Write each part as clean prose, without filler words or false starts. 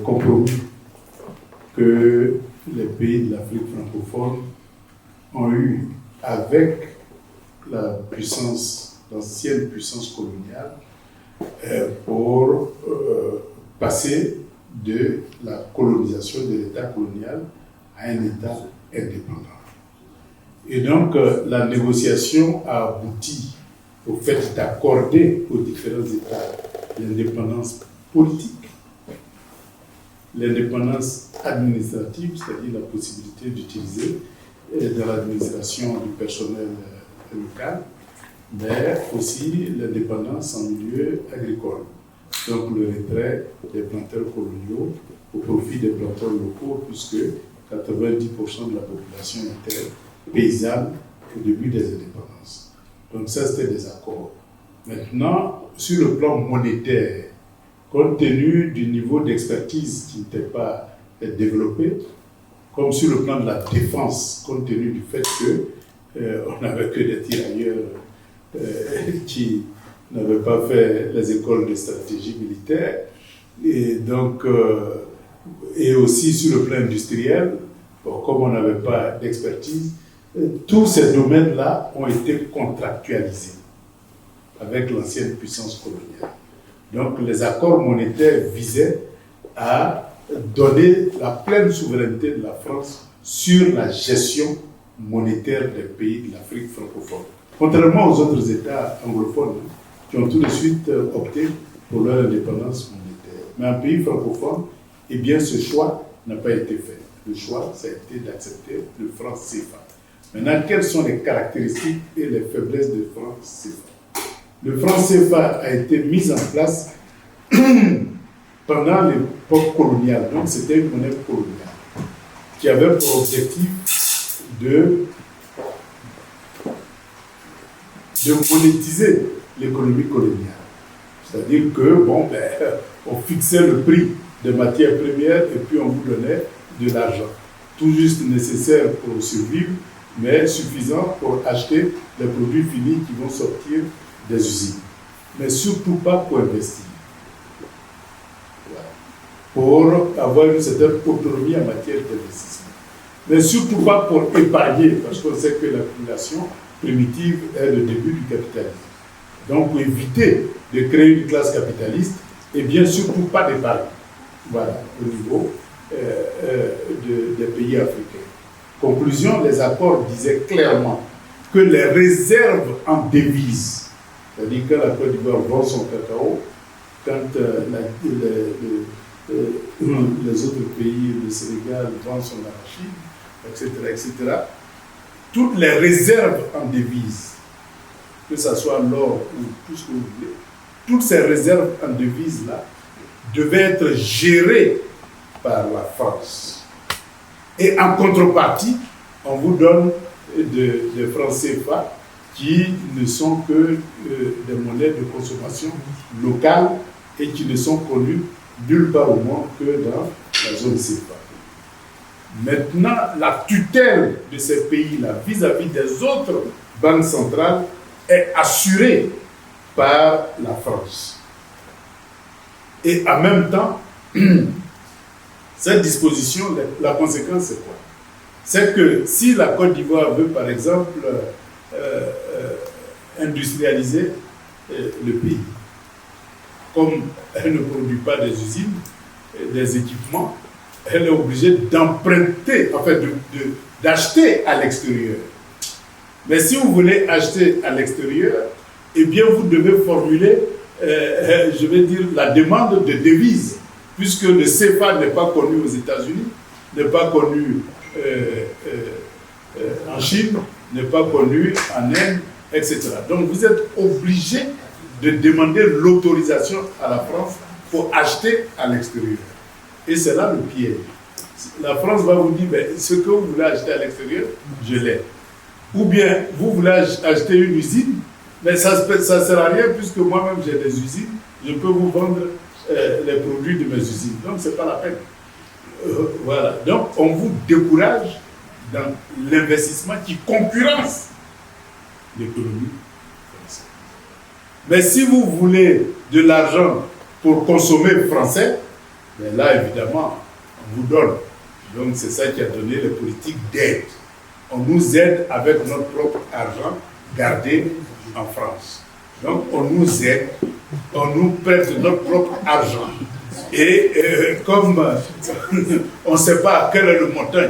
compromis que les pays de l'Afrique francophone ont eu avec la puissance, l'ancienne puissance coloniale, pour passer de la colonisation de l'État colonial à un État indépendant. Et donc, la négociation a abouti au fait d'accorder aux différents États l'indépendance politique, l'indépendance administrative, c'est-à-dire la possibilité d'utiliser dans l'administration du personnel local, mais aussi l'indépendance en milieu agricole. Donc le retrait des planteurs coloniaux au profit des planteurs locaux, puisque 90% de la population était paysanne au début des indépendances. Donc ça, c'était des accords. Maintenant, sur le plan monétaire, compte tenu du niveau d'expertise qui n'était pas développé, comme sur le plan de la défense, compte tenu du fait qu'on n'avait que des tirailleurs qui n'avaient pas fait les écoles de stratégie militaire, et donc, et aussi sur le plan industriel, bon, comme on n'avait pas d'expertise, tous ces domaines-là ont été contractualisés avec l'ancienne puissance coloniale. Donc les accords monétaires visaient à donner la pleine souveraineté de la France sur la gestion monétaire des pays de l'Afrique francophone. Contrairement aux autres États anglophones qui ont tout de suite opté pour leur indépendance monétaire. Mais en pays francophone, eh bien ce choix n'a pas été fait. Le choix, ça a été d'accepter le franc CFA. Maintenant, quelles sont les caractéristiques et les faiblesses du franc CFA? Le franc CFA a été mis en place pendant l'époque coloniale. Donc, c'était une monnaie coloniale qui avait pour objectif de monétiser l'économie coloniale. C'est-à-dire que, bon, on fixait le prix des matières premières et puis on vous donnait de l'argent. Tout juste nécessaire pour survivre, mais suffisant pour acheter les produits finis qui vont sortir des usines. Mais surtout pas pour investir. Pour avoir une certaine autonomie en matière d'investissement. Mais surtout pas pour épargner, parce qu'on sait que l'accumulation primitive est le début du capitalisme. Donc pour éviter de créer une classe capitaliste, et bien surtout pas d'épargne. Voilà, au niveau des pays africains. Conclusion, les accords disaient clairement que les réserves en devises, c'est-à-dire que la Côte d'Ivoire vend son cacao, quand les autres pays, le Sénégal, vendent son arachide, etc., toutes les réserves en devises, que ce soit l'or ou tout ce que vous voulez, toutes ces réserves en devises-là devaient être gérées par la France. Et en contrepartie, on vous donne des francs CFA qui ne sont que des monnaies de consommation locale et qui ne sont connues nulle part au monde que dans la zone CFA. Maintenant, la tutelle de ces pays-là vis-à-vis des autres banques centrales est assurée par la France. Et en même temps, cette disposition, la conséquence c'est quoi? C'est que si la Côte d'Ivoire veut par exemple industrialiser le pays, comme elle ne produit pas des usines, des équipements, elle est obligée d'emprunter, en fait d'acheter à l'extérieur. Mais si vous voulez acheter à l'extérieur, eh bien vous devez formuler, je vais dire, la demande de devises, puisque le CFA n'est pas connu aux États-Unis, n'est pas connu en Chine, n'est pas connu en Inde, etc. Donc vous êtes obligé de demander l'autorisation à la France pour acheter à l'extérieur. Et c'est là le piège. La France va vous dire, ben, ce que vous voulez acheter à l'extérieur, je l'ai. Ou bien, vous voulez acheter une usine, mais ça ne sert à rien puisque moi-même j'ai des usines, je peux vous vendre les produits de mes usines. Donc, ce n'est pas la peine. Voilà. Donc, on vous décourage dans l'investissement qui concurrence l'économie française. Mais si vous voulez de l'argent pour consommer français, Mais là, évidemment, on vous donne. Donc, c'est ça qui a donné les politiques d'aide. On nous aide avec notre propre argent gardé en France. Donc, on nous aide, on nous prête notre propre argent. Et comme on ne sait pas quel est le montant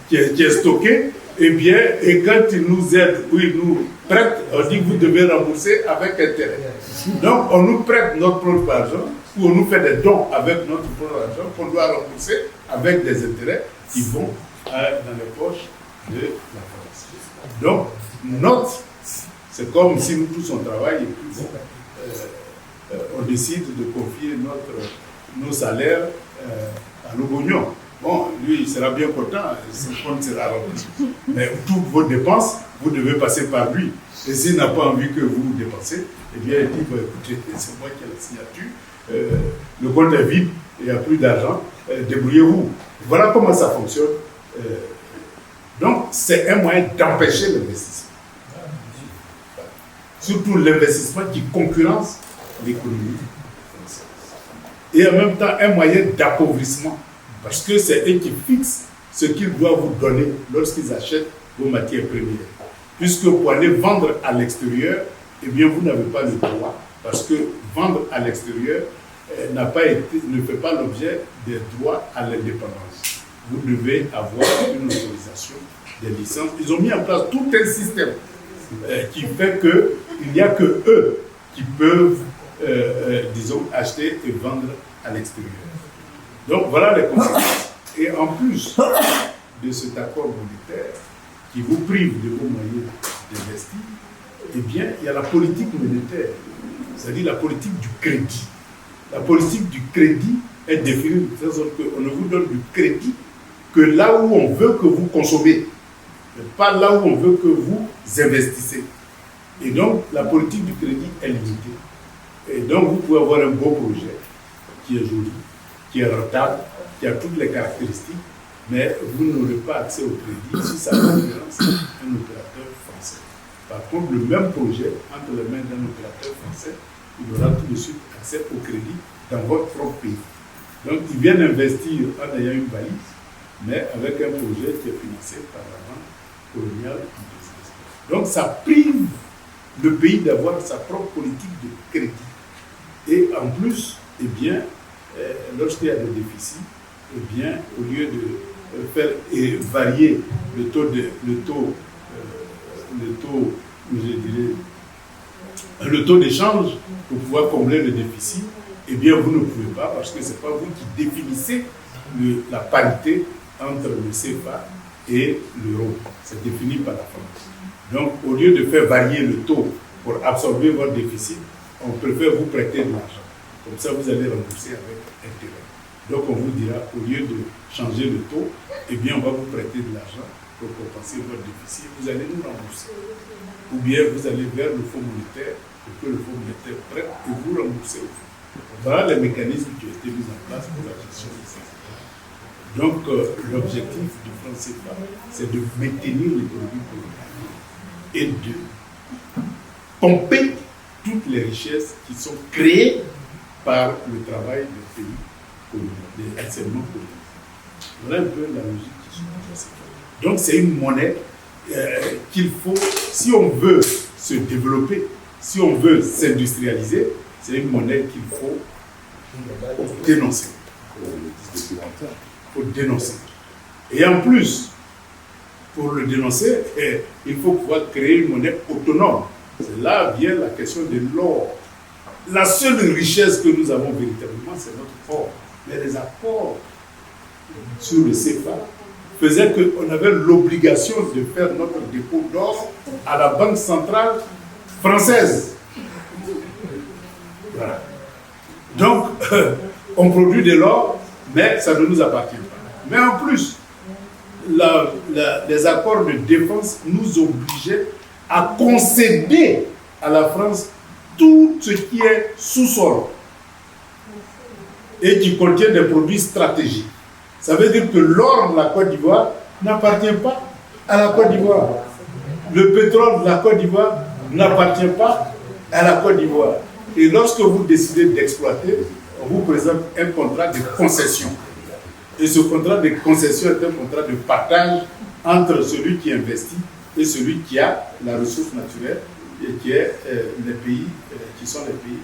qui est stocké, eh bien, et quand ils nous aident ou ils nous prêtent, on dit que vous devez rembourser avec intérêt. Donc, on nous prête notre propre argent ou on nous fait des dons avec notre propre argent qu'on doit rembourser avec des intérêts qui vont dans les poches de la France. Donc, c'est comme si nous tous on travaille et puis on décide de confier nos salaires à l'Obognon. Bon, lui, il sera bien content, son compte sera rempli. Mais toutes vos dépenses, vous devez passer par lui. Et s'il n'a pas envie que vous dépensez, eh bien, il dit, bah, écoutez, c'est moi qui ai la signature, le compte est vide, il n'y a plus d'argent, débrouillez-vous. Voilà comment ça fonctionne. Donc, c'est un moyen d'empêcher l'investissement. Surtout l'investissement qui concurrence l'économie française. Et en même temps, un moyen d'appauvrissement. Parce que c'est eux qui fixent ce qu'ils doivent vous donner lorsqu'ils achètent vos matières premières. Puisque pour aller vendre à l'extérieur, eh bien, vous n'avez pas le droit. Parce que vendre à l'extérieur ne fait pas l'objet des droits à l'indépendance. Vous devez avoir une autorisation, des licences. Ils ont mis en place tout un système qui fait qu'il n'y a que eux qui peuvent, disons, acheter et vendre à l'extérieur. Donc voilà les conséquences. Et en plus de cet accord monétaire qui vous prive de vos moyens d'investir, eh bien, il y a la politique monétaire, c'est-à-dire la politique du crédit. La politique du crédit est définie de telle sorte qu'on ne vous donne du crédit que là où on veut que vous consommez, mais pas là où on veut que vous investissez. Et donc, la politique du crédit est limitée. Et donc, vous pouvez avoir un beau projet qui est joli, qui est rentable, qui a toutes les caractéristiques, mais vous n'aurez pas accès au crédit si ça concurrence un opérateur français. Par contre, le même projet, entre les mains d'un opérateur français, il aura tout de suite accès au crédit dans votre propre pays. Donc, ils viennent investir en ayant une valise, mais avec un projet qui est financé par la banque coloniale anglaise. Donc, ça prive le pays d'avoir sa propre politique de crédit. Et en plus, eh bien, lorsqu'il y a des déficits, eh bien, au lieu de faire varier le taux d'échange pour pouvoir combler le déficit, eh bien, vous ne pouvez pas parce que ce n'est pas vous qui définissez la parité entre le CFA et l'euro. C'est défini par la France. Donc, au lieu de faire varier le taux pour absorber votre déficit, on préfère vous prêter de l'argent. Comme ça, vous allez rembourser avec intérêt. Donc, on vous dira, au lieu de changer le taux, eh bien, on va vous prêter de l'argent pour compenser votre déficit. Vous allez nous rembourser. Ou bien, vous allez vers le fonds monétaire pour que le fonds monétaire prête et vous remboursez au fonds. Voilà les mécanismes qui ont été mis en place pour la gestion de ces états. Donc, l'objectif du franc CFA, c'est de maintenir l'économie coloniale et de pomper toutes les richesses qui sont créées par le travail des pays coloniaux, des enseignements coloniaux. Voilà un peu la logique qui sous-tend. Donc, c'est une monnaie qu'il faut, si on veut se développer, si on veut s'industrialiser, c'est une monnaie qu'il faut dénoncer. Il faut dénoncer. Et en plus, pour le dénoncer, il faut pouvoir créer une monnaie autonome. C'est là vient la question de l'or. La seule richesse que nous avons véritablement, c'est notre or. Mais les accords sur le CFA faisaient qu'on avait l'obligation de faire notre dépôt d'or à la Banque centrale française. Voilà. Donc, on produit de l'or, mais ça ne nous appartient pas. Mais en plus, les accords de défense nous obligeaient à concéder à la France tout ce qui est sous-sol et qui contient des produits stratégiques. Ça veut dire que l'or de la Côte d'Ivoire n'appartient pas à la Côte d'Ivoire. Le pétrole de la Côte d'Ivoire n'appartient pas à la Côte d'Ivoire. Et lorsque vous décidez d'exploiter, on vous présente un contrat de concession. Et ce contrat de concession est un contrat de partage entre celui qui investit et celui qui a la ressource naturelle et qui est les pays, qui sont les pays